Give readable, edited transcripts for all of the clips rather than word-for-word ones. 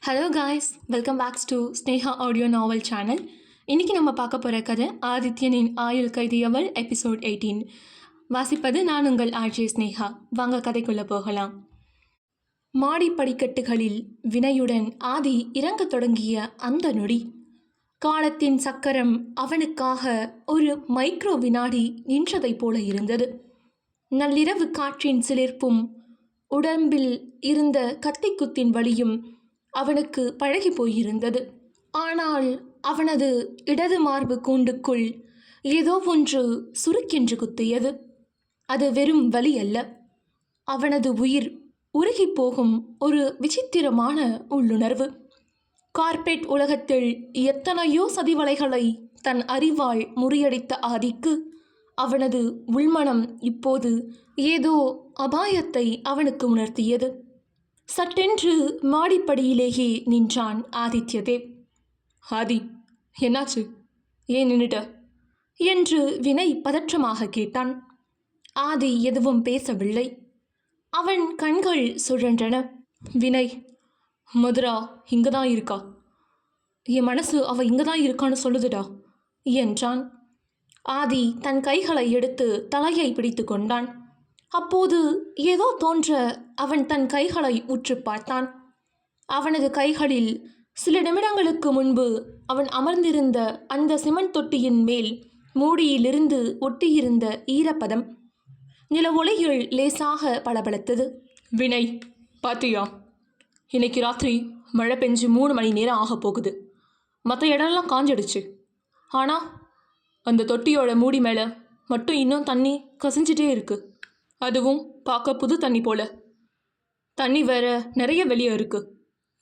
Hello guys, welcome backs to Sneha audio novel channel. இன்றைக்கி நம்ம பார்க்க போகிற கதை ஆதித்யனின் ஆயுள் கைதி அவள் எபிசோட் 18. வாசிப்பது நான் உங்கள் ஆர்ஜே ஸ்னேஹா. வாங்க கதைக்குள்ளே போகலாம். மாடி படிக்கட்டுகளில் வினையுடன் ஆதி இறங்கத் தொடங்கிய அந்த நொடி காலத்தின் சக்கரம் அவனுக்காக ஒரு மைக்ரோ வினாடி நின்றதைப் போல இருந்தது. நள்ளிரவு காற்றின் சிலிர்ப்பும் உடம்பில் இருந்த கத்திக்குத்தின் வலியும் அவனுக்கு பழகி போயிருந்தது. ஆனால் அவனது இடது மார்பு கூண்டுக்குள் ஏதோ ஒன்று சுருக்கென்று குத்தியது. அது வெறும் வலி அல்ல, அவனது உயிர் உருகி போகும் ஒரு விசித்திரமான உள்ளுணர்வு. கார்ப்பரேட் உலகத்தில் எத்தனையோ சதிவலைகளை தன் அறிவால் முறியடித்த ஆதிக்கு அவனது உள்மனம் இப்போது ஏதோ அபாயத்தை அவனுக்கு உணர்த்தியது. சட்டென்று மாடிப்படியிலேயே நின்றான் ஆதித்யதேவ். ஆதி, என்னாச்சு? ஏன் நின்னுட்ட என்று வினய் பதற்றமாக கேட்டான். ஆதி எதுவும் பேசவில்லை. அவன் கண்கள் சுழன்றன. வினய், மதுரா இங்கதான் இருக்கா, என் மனசு அவ இங்கதான் இருக்கான்னு சொல்லுதுடா என்றான். ஆதி தன் கைகளை எடுத்து தலையை பிடித்து கொண்டான். அப்போது ஏதோ தோன்ற அவன் தன் கைகளை உற்று பார்த்தான். அவனது கைகளில் சில நிமிடங்களுக்கு முன்பு அவன் அமர்ந்திருந்த அந்த சிமெண்ட் தொட்டியின் மேல் மூடியிலிருந்து ஒட்டியிருந்த ஈரப்பதம் நில ஒளியில் லேசாக பளபளத்தது. வினய், பாத்தியா, இன்னைக்கு ராத்திரி மழை பெஞ்சு 3 மணி நேரம் ஆக போகுது. மற்ற இடம்லாம் காஞ்சிடுச்சு. ஆனால் அந்த தொட்டியோட மூடி மேலே மட்டும் இன்னும் தண்ணி கசிஞ்சிட்டே இருக்கு. அதுவும் பார்க்க புது தண்ணி போல. தண்ணி வேற நிறைய வெளியே இருக்கு.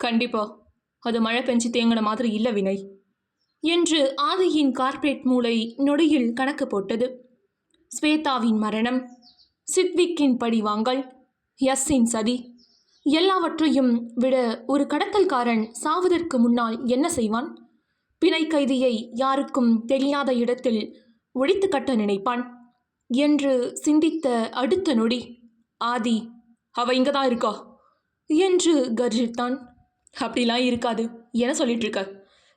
கண்டிப்பா அது மழை பெஞ்சு தேங்கின மாதிரி இல்லை வினய் என்று ஆதியின் கார்ப்பரேட் மூளை நொடியில் கணக்கு போட்டது. ஸ்வேதாவின் மரணம், சித்விக்கின் பழிவாங்கல், யஸ்ஸின் சதி, எல்லாவற்றையும் விட ஒரு கடத்தல்காரன் சாவதற்கு முன்னால் என்ன செய்வான்? பிணை கைதியை யாருக்கும் தெரியாத இடத்தில் ஒழித்து கட்ட நினைப்பான் என்று சிந்தித்த அடுத்த நொடி ஆதி, அவ இங்கதான் இருக்கா என்று கர்ஜித்தான். அப்படிலாம் இருக்காது, என சொல்லிட்டு இருக்க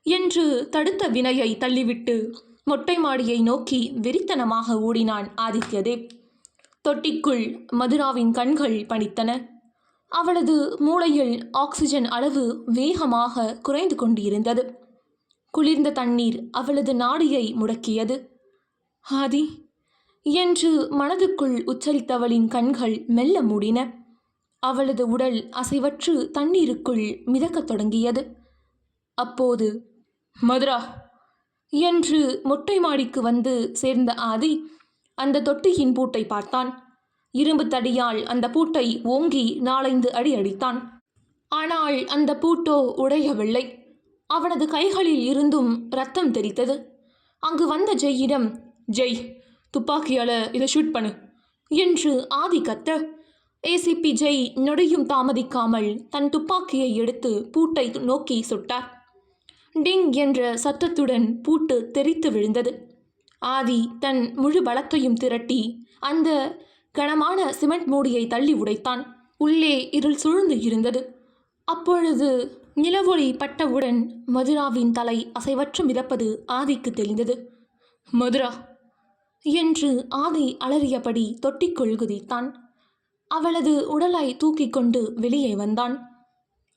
என்று தடுத்த வினயை தள்ளிவிட்டு மொட்டை மாடியை நோக்கி வெறித்தனமாக ஓடினான் ஆதித்யதேவ். தொட்டிக்குள் மதுராவின் கண்கள் பனித்தன. அவளது மூளையில் ஆக்சிஜன் அளவு வேகமாக குறைந்து கொண்டிருந்தது. குளிர்ந்த தண்ணீர் அவளது நாடியை முடக்கியது. ஆதி என்று மனதுக்குள் உச்சரித்தவளின் கண்கள் மெல்ல மூடின. அவளது உடல் அசைவற்று தண்ணீருக்குள் மிதக்கத் தொடங்கியது. அப்போது மதுரா என்று மொட்டை மாடிக்கு வந்து சேர்ந்த ஆதி அந்த தொட்டியின் பூட்டை பார்த்தான். இரும்பு தடியால் அந்த பூட்டை ஓங்கி 4-5 அடி அடித்தான். ஆனால் அந்த பூட்டோ உடையவில்லை. அவனது கைகளில் இருந்தும் இரத்தம் தெரித்தது. அங்கு வந்த ஜெய்யிடம், ஜெய், துப்பாக்கியால் இதை ஷூட் பண்ணு என்று ஆதி கத்த, ஏசிபி ஜெய் நொடியும் தாமதிக்காமல் தன் துப்பாக்கியை எடுத்து பூட்டை நோக்கி சுட்டார். டிங் என்ற சத்தத்துடன் பூட்டு தெரித்து விழுந்தது. ஆதி தன் முழு பலத்தையும் திரட்டி அந்த கனமான சிமெண்ட் மூடியை தள்ளி உடைத்தான். உள்ளே இருள் சூழ்ந்து இருந்தது. அப்பொழுது நிலவொளி பட்டவுடன் மதுராவின் தலை அசைவற்று மிதப்பது ஆதிக்கு தெரிந்தது. மதுரா என்று ஆதி அலறியபடி தொட்டிக்குள் குதித்தான். அவளது உடலை தூக்கி கொண்டு வெளியே வந்தான்.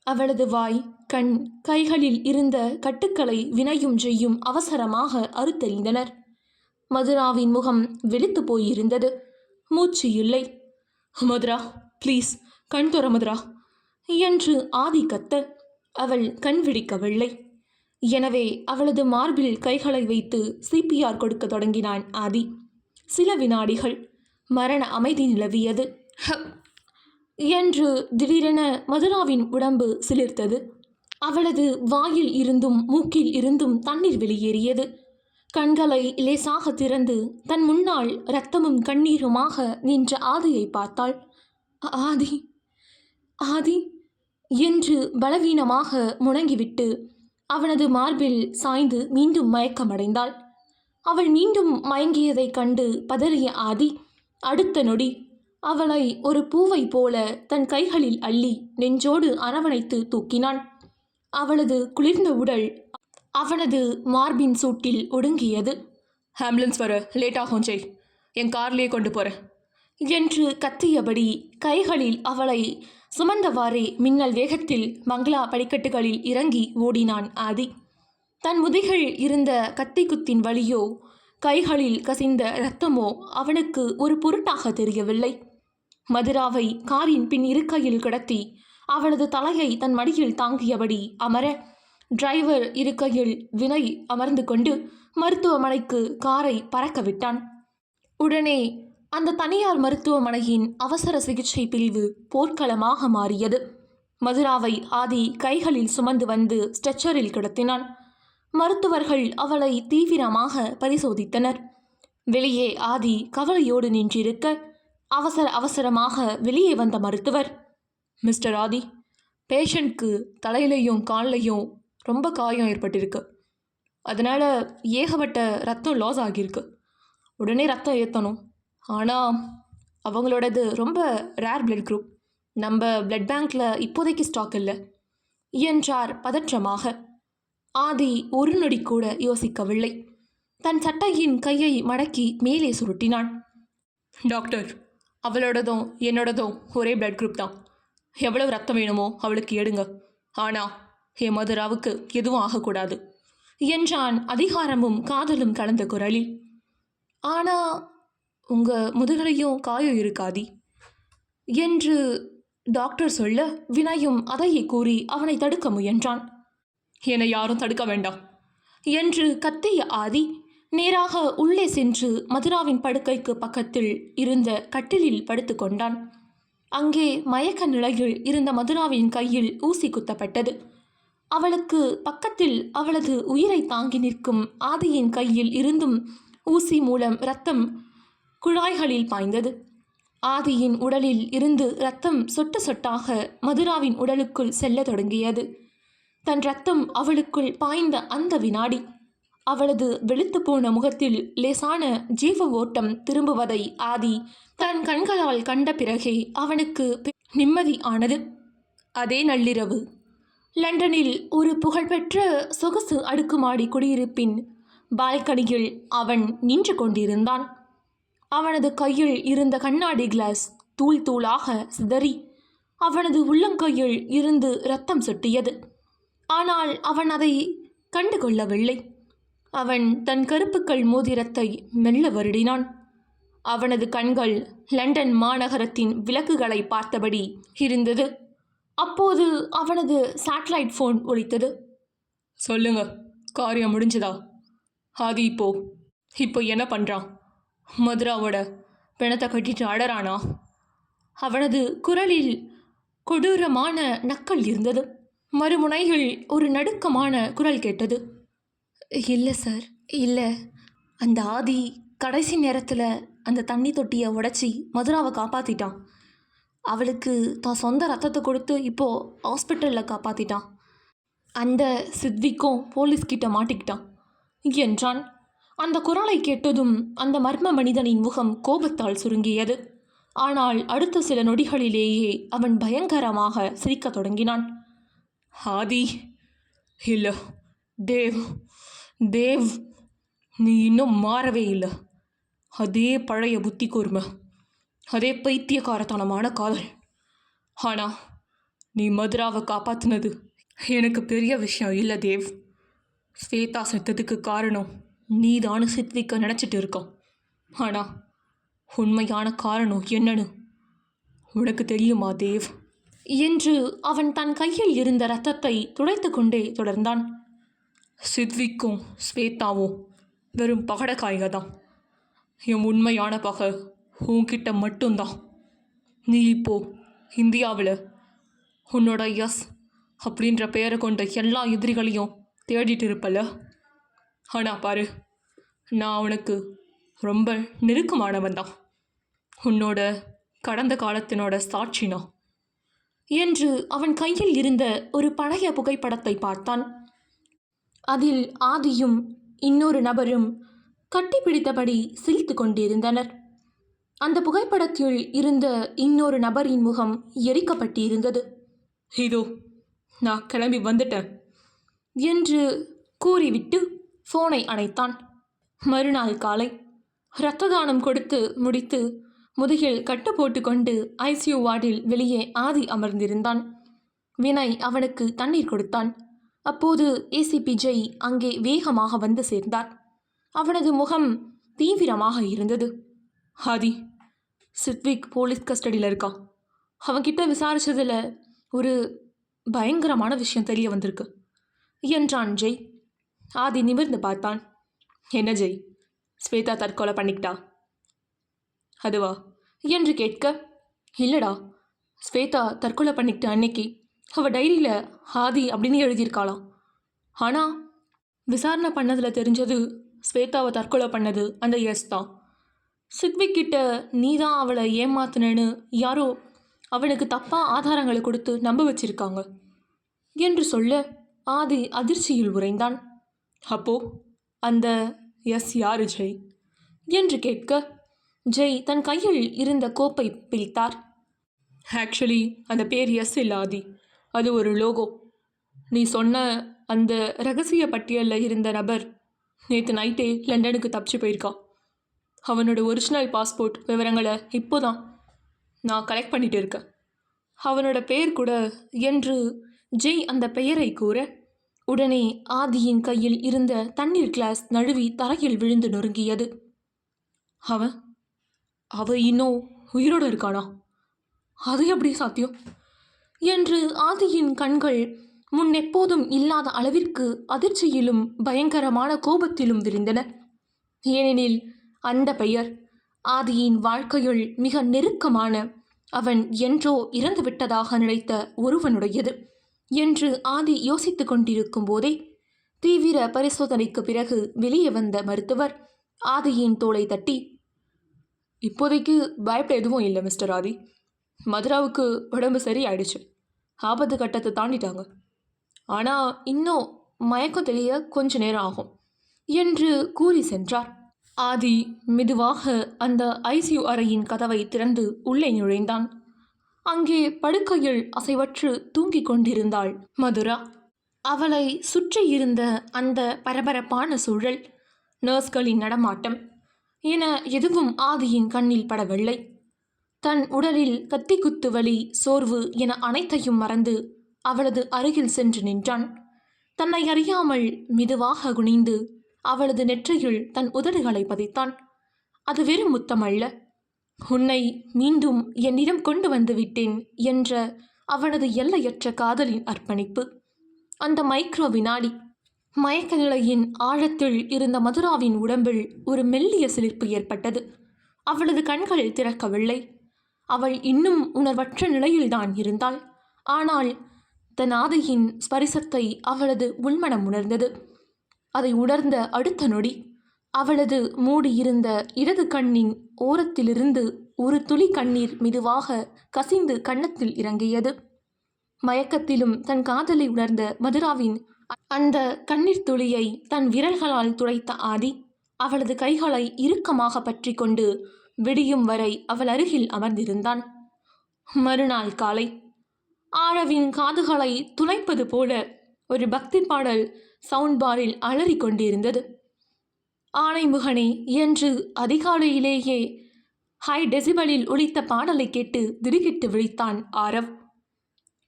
அவளது வாய், கண், கைகளில் இருந்த கட்டுக்களை வினையும் ஜெய்யும் அவசரமாக அறுத்தெறிந்தனர். மதுராவின் முகம் வெளுத்து போயிருந்தது. மூச்சு இல்லை. மதுரா, ப்ளீஸ் கண் தோற மதுரா என்று ஆதி கத்த, அவள் கண் விழிக்கவில்லை. எனவே அவளது மார்பில் கைகளை வைத்து சிபிஆர் கொடுக்க தொடங்கினான் ஆதி. சில வினாடிகள் மரண அமைதி நிலவியது. என்று திடீரென மதுராவின் உடம்பு சிலிர்த்தது. அவளது வாயில் இருந்தும் மூக்கில் இருந்தும் தண்ணீர் வெளியேறியது. கண்களை லேசாக திறந்து தன் முன்னால் இரத்தமும் கண்ணீருமாக நின்ற ஆதியை பார்த்தாள். ஆதி, ஆதி என்று பலவீனமாக முணங்கிவிட்டு அவனது மார்பில் சாய்ந்து மீண்டும் மயக்கமடைந்தாள். அவள் மீண்டும் மயங்கியதைக் கண்டு பதறிய ஆதி அடுத்த நொடி அவளை ஒரு பூவை போல தன் கைகளில் அள்ளி நெஞ்சோடு அரவணைத்து தூக்கினான். அவளது குளிர்ந்த உடல் அவனது மார்பின் சூட்டில் ஒடுங்கியது. ஆம்புலன்ஸ் வர லேட் ஆகும் ஜெய், என் கார்லேயே கொண்டு போகிறேன் என்று கத்தியபடி கைகளில் அவளை சுமந்தவாறே மின்னல் வேகத்தில் பங்களா படிக்கட்டுகளில் இறங்கி ஓடினான் ஆதி. தன் முதுகில் இருந்த கத்தி குத்தின் வலியோ கைகளில் கசிந்த இரத்தமோ அவனுக்கு ஒரு பொருட்டாக தெரியவில்லை. மதுராவை காரின் பின் இருக்கையில் கிடத்தி அவளது தலையை தன் மடியில் தாங்கியபடி அமர, டிரைவர் இருக்கையில் வினய் அமர்ந்து கொண்டு மருத்துவமனைக்கு காரை பறக்க விட்டான். உடனே அந்த தனியார் மருத்துவமனையின் அவசர சிகிச்சை பிரிவு போர்க்களமாக மாறியது. மதுராவை ஆதி கைகளில் சுமந்து வந்து ஸ்ட்ரெச்சரில் கிடத்தினான். மருத்துவர்கள் அவளை தீவிரமாக பரிசோதித்தனர். வெளியே ஆதி கவலையோடு நின்றிருக்க, அவசரமாக வெளியே வந்த மருத்துவர், மிஸ்டர் ஆதி, பேஷண்ட்க்கு தலையிலையும் கால்லையும் ரொம்ப காயம் ஏற்பட்டிருக்கு. அதனால் ஏகப்பட்ட ரத்தம் லாஸ் ஆகியிருக்கு. உடனே ரத்தம் ஏற்றணும். ஆனால் அவங்களோடது ரொம்ப ரேர் பிளட் குரூப். நம்ம பிளட் பேங்க்கில் இப்போதைக்கு ஸ்டாக் இல்லை என்றார் பதற்றமாக. ஆதி ஒரு நொடி கூட யோசிக்கவில்லை. தன் சட்டையின் கையை மடக்கி மேலே சுருட்டினான். டாக்டர், அவளோடதும் என்னோடதும் ஒரே பிளட் குரூப் தான். எவ்வளவு ரத்தம் வேணுமோ அவளுக்கு எடுங்க. ஆனால் என் மதுராவுக்கு எதுவும் ஆகக்கூடாது என்றான் அதிகாரமும் காதலும் கலந்த குரலில். ஆனால் உங்கள் முதுகலையும் காயம் இருக்காதி என்று டாக்டர் சொல்ல, வினயும் அதையே கூறி அவனை தடுக்க முயன்றான். என்னை யாரும் தடுக்க வேண்டாம் என்று கத்திய ஆதி நேராக உள்ளே சென்று மதுராவின் படுக்கைக்கு பக்கத்தில் இருந்த கட்டிலில் படுத்து கொண்டான். அங்கே மயக்க நிலையில் இருந்த மதுராவின் கையில் ஊசி குத்தப்பட்டது. அவளுக்கு பக்கத்தில் அவளது உயிரை தாங்கி நிற்கும் ஆதியின் கையில் இருந்தும் ஊசி மூலம் இரத்தம் குழாய்களில் பாய்ந்தது. ஆதியின் உடலில் இருந்து இரத்தம் சொட்டு சொட்டாக மதுராவின் உடலுக்குள் செல்ல தொடங்கியது. தன் இரத்தம் அவளுக்குள் பாய்ந்த அந்த வினாடி அவளது வெளுத்து போன முகத்தில் லேசான ஜீவ ஓட்டம் திரும்புவதை ஆதி தன் கண்களால் கண்ட பிறகே அவனுக்கு நிம்மதி ஆனது. அதே நள்ளிரவு லண்டனில் ஒரு புகழ்பெற்ற சொகுசு அடுக்குமாடி குடியிருப்பின் பால்கனியில் அவன் நின்று கொண்டிருந்தான். அவனது கையில் இருந்த கண்ணாடி கிளாஸ் தூள் தூளாக சிதறி அவனது உள்ளங்கையில் இருந்து இரத்தம் சொட்டியது. ஆனால் அவன் அதை கண்டு கொள்ளவில்லை. அவன் தன் கருப்புக்கள் மோதிரத்தை மெல்ல வருடினான். அவனது கண்கள் லண்டன் மாநகரத்தின் விளக்குகளை பார்த்தபடி இருந்தது. அப்போது அவனது சேட்டலைட் ஃபோன் ஒலித்தது. சொல்லுங்க, காரியம் முடிஞ்சதா? ஆதி இப்போ என்ன பண்ணுறான்? மதுராவோட பிணத்தை கட்டிட்டு அடறானா? அவனது குரலில் கொடூரமான நக்கல் இருந்தது. மறுமுனையில் ஒரு நடுக்கமான குரல் கேட்டது. இல்லை சார், இல்லை. அந்த ஆதி கடைசி நேரத்தில் அந்த தண்ணி தொட்டியை உடைச்சி மதுராவை காப்பாற்றிட்டான். அவளுக்கு தான் சொந்த ரத்தத்தை கொடுத்து இப்போது ஹாஸ்பிட்டலில் காப்பாற்றிட்டான். அந்த சித்விக்கும் போலீஸ்கிட்ட மாட்டிக்கிட்டான் என்றான். அந்த குரலை கேட்டதும் அந்த மர்ம மனிதனின் முகம் கோபத்தால் சுருங்கியது. ஆனால் அடுத்த சில நொடிகளிலேயே அவன் பயங்கரமாக சிரிக்கத் தொடங்கினான். ஆதி இல்லை, தேவ், நீ இன்னும் மாறவே இல்லை. அதே பழைய புத்தி கூர்மை, அதே பைத்தியக்காரத்தனமான காதல். ஆனால் நீ மதுராவை காப்பாற்றினது எனக்கு பெரிய விஷயம் இல்லை தேவ். ஸ்வேதா செத்ததுக்கு காரணம் நீதானு சித்விக்க நினச்சிட்டு இருக்கோம். ஆனால் உண்மையான காரணம் என்னன்னு உனக்கு தெரியுமா தேவ் என்று அவன் தன் கையில் இருந்த இரத்தத்தை துடைத்து கொண்டே தொடர்ந்தான். சித்விக்கும் ஸ்வேதாவும் வெறும் பகடக்காய்க தான். என் உண்மையான பகை உன்கிட்ட மட்டும்தான். நீ இப்போ இந்தியாவில் உன்னோட எஸ் அப்படின்ற பெயரை கொண்ட எல்லா எதிரிகளையும் தேடிட்டு இருப்பல. ஆனால் பாரு, நான் உனக்கு ரொம்ப நெருக்கமானவன் தான். உன்னோட கடந்த காலத்தினோட சாட்சினா என்று அவன் கையில் இருந்த ஒரு பழைய புகைப்படத்தை பார்த்தான். அதில் ஆதியும் இன்னொரு நபரும் கட்டிப்பிடித்தபடி சிரித்து கொண்டிருந்தனர். அந்த புகைப்படத்தில் இருந்த இன்னொரு நபரின் முகம் எரிக்கப்பட்டிருந்தது. இதோ நான் கிளம்பி வந்துட்டேன் என்று கூறிவிட்டு ஃபோனை அணைத்தான். மறுநாள் காலை இரத்த தானம் கொடுத்து முடித்து முதுகில் கட்டு போட்டுக்கொண்டு ஐசியூ வார்டில் வெளியே ஆதி அமர்ந்திருந்தான். வினய் அவனுக்கு தண்ணீர் கொடுத்தான். அப்போது ஏசிபி ஜெய் அங்கே வேகமாக வந்து சேர்ந்தார். அவனது முகம் தீவிரமாக இருந்தது. ஆதி, சித்விக் போலீஸ் கஸ்டடியில் இருக்கான். அவன்கிட்ட விசாரிச்சதில் ஒரு பயங்கரமான விஷயம் தெரிய வந்திருக்கு என்றான் ஜெய். ஆதி நிமிர்ந்து பார்த்தான். என்ன ஜெய், ஸ்வேதா தற்கொலை பண்ணிக்கிட்டா? அதுவா என்று கேட்க, இல்லடா, ஸ்வேதா தற்கொலை பண்ணிக்கிட்ட அன்னைக்கு அவள் டைரியில் ஆதி அப்படின்னு எழுதியிருக்காளாம். ஆனால் விசாரணை பண்ணதில் தெரிஞ்சது ஸ்வேதாவை தற்கொலை பண்ணது அந்த எஸ் தான். சித்விக் கிட்ட நீ தான் அவளை ஏமாத்துனேன்னு யாரோ அவனுக்கு தப்பாக ஆதாரங்களை கொடுத்து நம்ப வச்சிருக்காங்க என்று சொல்ல ஆதி அதிர்ச்சியில் உறைந்தான். அப்போ அந்த எஸ் யாரு ஜெய் என்று கேட்க, ஜெய் தன் கையில் இருந்த கோப்பை பிரித்தார். ஆக்சுவலி அந்த பேர் எஸ் இல்லை ஆதி, அது ஒரு லோகோ. நீ சொன்ன அந்த ரகசிய பட்டியலில் இருந்த நபர் நேற்று நைட்டே லண்டனுக்கு தப்பிச்சு போயிருக்கான். அவனோட ஒரிஜினல் பாஸ்போர்ட் விவரங்களை இப்போதான் நான் கலெக்ட் பண்ணிட்டு இருக்கேன். அவனோட பெயர் கூட என்று ஜெய் அந்த பெயரை கூற, உடனே ஆதியின் கையில் இருந்த தண்ணீர் கிளாஸ் நழுவி தரையில் விழுந்து நொறுங்கியது. அவன் இன்னும் உயிரோடு இருக்கானா? அது எப்படி சாத்தியம் என்று ஆதியின் கண்கள் முன்னெப்போதும் இல்லாத அளவிற்கு அதிர்ச்சியிலும் பயங்கரமான கோபத்திலும் விரிந்தன. ஏனெனில் அந்த பெயர் ஆதியின் வாழ்க்கையில் மிக நெருக்கமான, அவன் என்றோ இறந்துவிட்டதாக நினைத்த ஒருவனுடையது என்று ஆதி யோசித்து கொண்டிருக்கும் போதே தீவிர பரிசோதனைக்கு பிறகு வெளியே வந்த மருத்துவர் ஆதியின் தோளை தட்டி, இப்போதைக்கு பயப்பட எதுவும் இல்லை மிஸ்டர் ஆதி. மதுராவுக்கு உடம்பு சரியாயிடுச்சு, ஆபத்து கட்டத்தை தாண்டிட்டாங்க. ஆனால் இன்னும் மயக்கம் தெளிய கொஞ்ச நேரம் ஆகும் என்று கூறி சென்றார். ஆதி மெதுவாக அந்த ஐசியூ அறையின் கதவை திறந்து உள்ளே நுழைந்தான். அங்கே படுக்கையில் அசைவற்று தூங்கிக் கொண்டிருந்தாள் மதுரா. அவளை சுற்றி இருந்த அந்த பரபரப்பான சூழல், நர்ஸ்களின் நடமாட்டம் என எதுவும் ஆதியின் கண்ணில் படவில்லை. தன் உடலில் கத்தி குத்து வலி, சோர்வு என அனைத்தையும் மறந்து அவளது அருகில் சென்று நின்றான். தன்னை அறியாமல் மெதுவாக குனிந்து அவளது நெற்றியில் தன் உதடுகளை பதித்தான். அது வெறும் முத்தமல்ல, உன்னை மீண்டும் என்னிடம் கொண்டு வந்து விட்டேன் என்ற அவனது எல்லையற்ற காதலின் அர்ப்பணிப்பு. அந்த மைக்ரோ வினாடி மயக்க நிலையின் ஆழத்தில் இருந்த மதுராவின் உடம்பில் ஒரு மெல்லிய சிலிர்ப்பு ஏற்பட்டது. அவளது கண்கள் திறக்கவில்லை. அவள் இன்னும் உணர்வற்ற நிலையில்தான் இருந்தாள். ஆனால் தன் ஆதியின் ஸ்பரிசத்தை அவளது உள்மனம் உணர்ந்தது. அதை உணர்ந்த அடுத்த நொடி அவளது மூடியிருந்த இடது கண்ணின் ஓரத்திலிருந்து ஒரு துளி கண்ணீர் மெதுவாக கசிந்து கன்னத்தில் இறங்கியது. மயக்கத்திலும் தன் காதலை உணர்ந்த மதுராவின் அந்த கண்ணீர் துளியை தன் விரல்களால் துடைத்த ஆதி அவளது கைகளை இறுக்கமாக பற்றி கொண்டு விடியும் வரை அவள் அருகில் அமர்ந்திருந்தான். மறுநாள் காலை ஆரவின் காதுகளை துளைப்பது போல ஒரு பக்தி பாடல் சவுண்ட் பாரில் அலறி கொண்டிருந்தது. ஆனைமுகனே என்று அதிகாலையிலேயே ஹை டெசிபலில் ஒலித்த பாடலை கேட்டு திடுக்கிட்டு விழித்தான் ஆரவ்.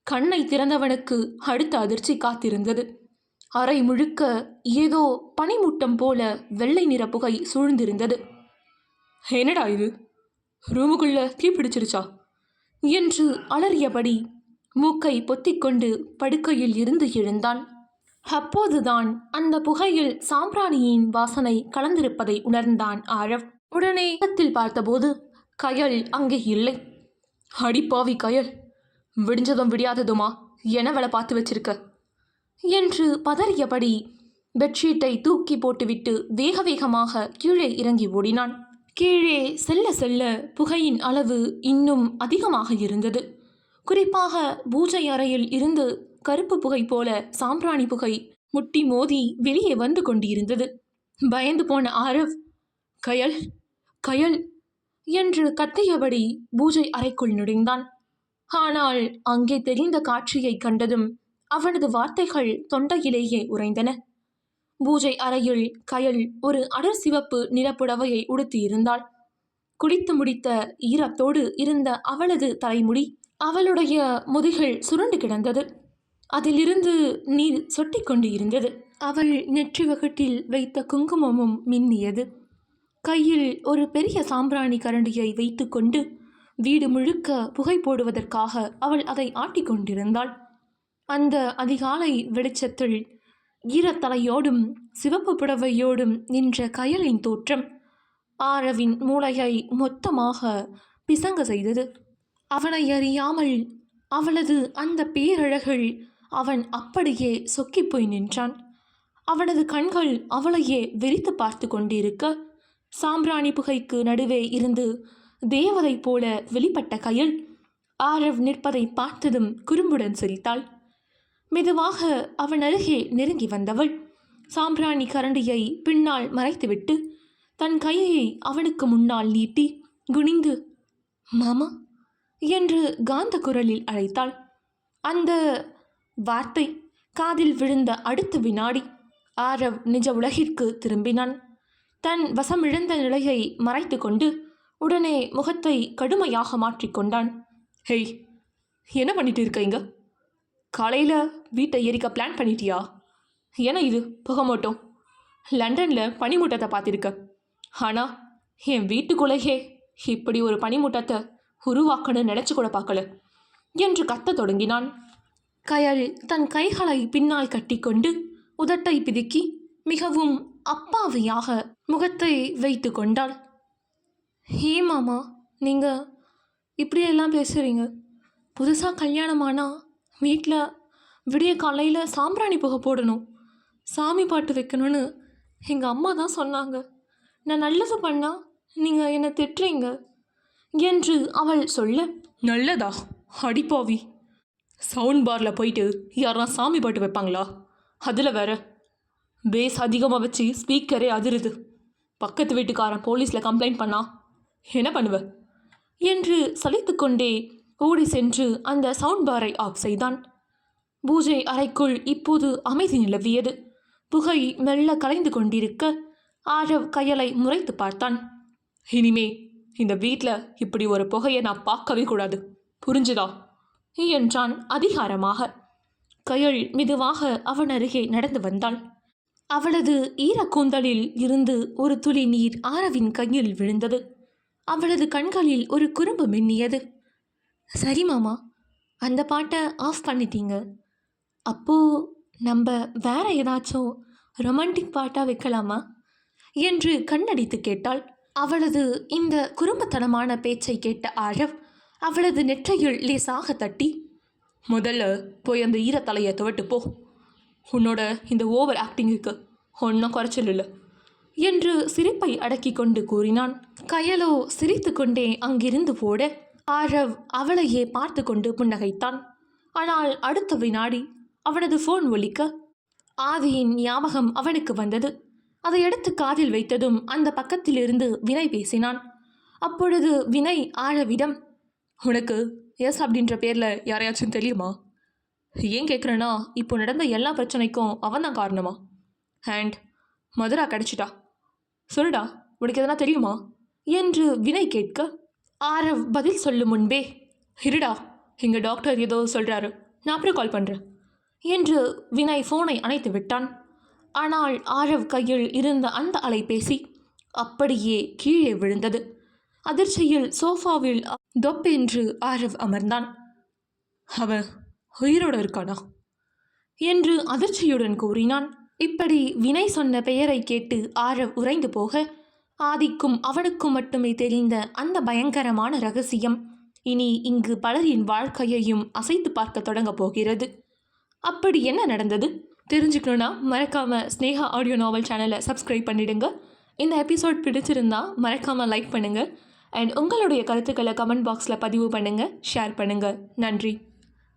கண்ணை திறந்தவனுக்கு அடுத்த அதிர்ச்சி காத்திருந்தது. அறை முழுக்க ஏதோ பனிமூட்டம் போல வெள்ளை நிற புகை சூழ்ந்திருந்தது. என்னடா இது, ரூமுக்குள்ள தீ பிடிச்சிருச்சா என்று அலறியபடி மூக்கை பொத்திக்கொண்டு படுக்கையில் இருந்து எழுந்தான். அப்போதுதான் அந்த புகையில் சாம்பிராணியின் வாசனை கலந்திருப்பதை உணர்ந்தான் ஆரவ். உடனே பக்கத்தில் பார்த்தபோது கயல் அங்கே இல்லை. அடிப்பாவி கயல், விடிஞ்சதும் விடியாததுமா என வேலை பார்த்து வச்சிருக்க என்று பதறியபடி பெட்ஷீட்டை தூக்கி போட்டுவிட்டு வேக வேகமாக கீழே இறங்கி ஓடினான். கீழே செல்ல செல்ல புகையின் அளவு இன்னும் அதிகமாக இருந்தது. குறிப்பாக பூஜை அறையில் இருந்து கருப்பு புகை போல சாம்பிராணி புகை முட்டி மோதி வெளியே வந்து கொண்டிருந்தது. பயந்து போன ஆரவ், கயல் கயல் என்று கத்தியபடி பூஜை அறைக்குள் நுழைந்தான். ஆனால் அங்கே தெரிந்த காட்சியை கண்டதும் அவனது வார்த்தைகள் தொண்டையிலேயே உறைந்தன. பூஜை அறையில் கயல் ஒரு அடர் சிவப்பு நிறப்புடவையை உடுத்தியிருந்தாள். குளித்து முடித்த ஈரத்தோடு இருந்த அவளது தலைமுடி அவளுடைய முதுகில் சுருண்டு கிடந்தது. அதிலிருந்து நீர் சொட்டி கொண்டு இருந்தது. அவள் நெற்றி வகட்டில் வைத்த குங்குமமும் மின்னியது. கையில் ஒரு பெரிய சாம்பிராணி கரண்டியை வைத்து கொண்டு வீடு முழுக்க புகை போடுவதற்காக அவள் அதை ஆட்டிக்கொண்டிருந்தாள். அந்த அதிகாலை வெளிச்சத்தில் ஈரத்தலையோடும் சிவப்பு புடவையோடும் நின்ற கயலின் தோற்றம் ஆரவின் மூளையை மொத்தமாக பிசங்க செய்தது. அவனை அறியாமல் அவளது அந்த பேரழகில் அவன் அப்படியே சொக்கி போய் நின்றான். அவனது கண்கள் அவளையே வெறித்து பார்த்து கொண்டிருக்க, சாம்பிராணி புகைக்கு நடுவே இருந்து தேவதை போல வெளிப்பட்ட கயல் ஆரவ் நிற்பதை பார்த்ததும் குறும்புடன் சிரித்தாள். மெதுவாக அவன் அருகே நெருங்கி வந்தவள் சாம்பிராணி கரண்டியை பின்னால் மறைத்துவிட்டு தன் கையை அவனுக்கு முன்னால் நீட்டி குனிந்து மாமா என்று காந்த குரலில் அழைத்தாள். அந்த வார்த்தை காதில் விழுந்த அடுத்த வினாடி ஆரவ் நிஜ உலகிற்கு திரும்பினான். தன் வசமிழந்த நிலையை மறைத்து கொண்டு உடனே முகத்தை கடுமையாக மாற்றிக்கொண்டான். ஹெய், என்ன பண்ணிட்டு இருக்க இங்க? காலையில் வீட்டை எரிக்க பிளான் பண்ணிட்டியா? ஏன்னா இது புகமோட்டோம். லண்டனில் பனிமூட்டத்தை பார்த்துருக்க, ஆனால் என் வீட்டுக்குள்ளேயே இப்படி ஒரு பனிமூட்டத்தை உருவாக்கணும்னு நினச்சி கூட பார்க்கல என்று கத்த தொடங்கினான். கயல் தன் கைகளை பின்னால் கட்டிக்கொண்டு உதட்டை பிதுக்கி மிகவும் அப்பாவியாக முகத்தை வைத்து கொண்டாள். ஏ மாமா, நீங்கள் இப்படியெல்லாம் பேசுகிறீங்க? புதுசாக கல்யாணமானா வீட்டில் விடிய காலையில் சாம்பிராணி புகை போடணும், சாமி பாட்டு வைக்கணும்னு எங்கள் அம்மா தான் சொன்னாங்க. நான் நல்லது பண்ணால் நீங்கள் என்னை திட்டுறீங்க என்று அவள் சொல்ல, நல்லதா அடிப்பாவி, சவுண்ட் பாரில் போயிட்டு யாரா சாமி பாட்டு வைப்பாங்களா? அதில் வேற பேஸ் அதிகமாக வச்சு ஸ்பீக்கரே அதிருது. பக்கத்து வீட்டுக்காரன் போலீஸில் கம்ப்ளைண்ட் பண்ணா என்ன பண்ணுவ என்று சலித்து கொண்டே ஓடி சென்று அந்த சவுண்ட் பாரை ஆஃப் செய்தான். பூஜை அறைக்குள் இப்போது அமைதி நிலவியது. புகை மெல்ல கலைந்து கொண்டிருக்க ஆரவ் கயலை முறைத்து பார்த்தான். இனிமே இந்த வீட்டில் இப்படி ஒரு புகையை நான் பார்க்கவே கூடாது, புரிஞ்சுதா என்றான் அதிகாரமாக. கயல் மெதுவாக அவன் அருகே நடந்து வந்தாள். அவளது ஈரக்கூந்தலில் இருந்து ஒரு துளி நீர் ஆரவின் கையில் விழுந்தது. அவளது கண்களில் ஒரு குறும்பு மின்னியது. சரி மாமா, அந்த பாட்டை ஆஃப் பண்ணிட்டீங்க. அப்போது நம்ம வேற ஏதாச்சும் ரொமான்டிக் பாட்டாக வைக்கலாமா என்று கண்ணடித்து கேட்டாள். அவளது இந்த குறும்புத்தனமான பேச்சை கேட்ட ஆரவ் அவளது நெற்றையில் லேசாக தட்டி, முதல்ல போய் அந்த ஈரத்தலையை துவட்டு போ, உன்னோட இந்த ஓவர் ஆக்டிங்குக்கு ஒன்றும் குறைச்சல் இல்லை என்று சிரிப்பை அடக்கி கொண்டு கூறினான். கயலோ சிரித்து கொண்டே அங்கிருந்து போட ஆரவ் அவளையே பார்த்து கொண்டு புன்னகைத்தான். ஆனால் அடுத்த வினாடி அவனது ஃபோன் ஒலிக்க ஆதியின் ஞாபகம் அவனுக்கு வந்தது. அதை எடுத்து காதில் வைத்ததும் அந்த பக்கத்திலிருந்து வினய் பேசினான். அப்பொழுது வினய் ஆரவிடம், உனக்கு எஸ் அப்படின்ற பேரில் யாரையாச்சும் தெரியுமா? ஏன் கேட்குறேன்னா, இப்போ நடந்த எல்லா பிரச்சனைக்கும் அவன் தான் காரணமா? அண்ட் மதுரா கிடச்சிட்டா, சொல்லுடா, உனக்கு எதனா தெரியுமா என்று வினய் கேட்க ஆரவ் பதில் சொல்லும் முன்பே, இருடா, எங்கள் டாக்டர் ஏதோ சொல்கிறாரு, நான் அப்புறம் கால் பண்ணுறேன் என்று வினய் ஃபோனை அணைத்து விட்டான். ஆனால் ஆரவ் கையில் இருந்த அந்த அலைபேசி அப்படியே கீழே விழுந்தது. அதிர்ச்சியில் சோஃபாவில் தொப்பென்று ஆரவ் அமர்ந்தான். அவன் உயிரோடு இருக்கானா என்று அதிர்ச்சியுடன் கூறினான். இப்படி வினய் சொன்ன பெயரை கேட்டு ஆரவ் உறைந்து போக ஆதிக்கும் அவனுக்கும் மட்டுமே தெரிந்த அந்த பயங்கரமான ரகசியம் இனி இங்கு பலரின் வாழ்க்கையையும் அசைத்து பார்க்க தொடங்க போகிறது. அப்படி என்ன நடந்தது தெரிஞ்சுக்கணுன்னா மறக்காமல் ஸ்னேகா ஆடியோ நாவல் சேனலை சப்ஸ்கிரைப் பண்ணிவிடுங்க. இந்த எபிசோட் பிடிச்சிருந்தா மறக்காமல் லைக் பண்ணுங்கள். அண்ட் உங்களுடைய கருத்துக்களை கமெண்ட் பாக்ஸில் பதிவு பண்ணுங்கள், ஷேர் பண்ணுங்கள். நன்றி.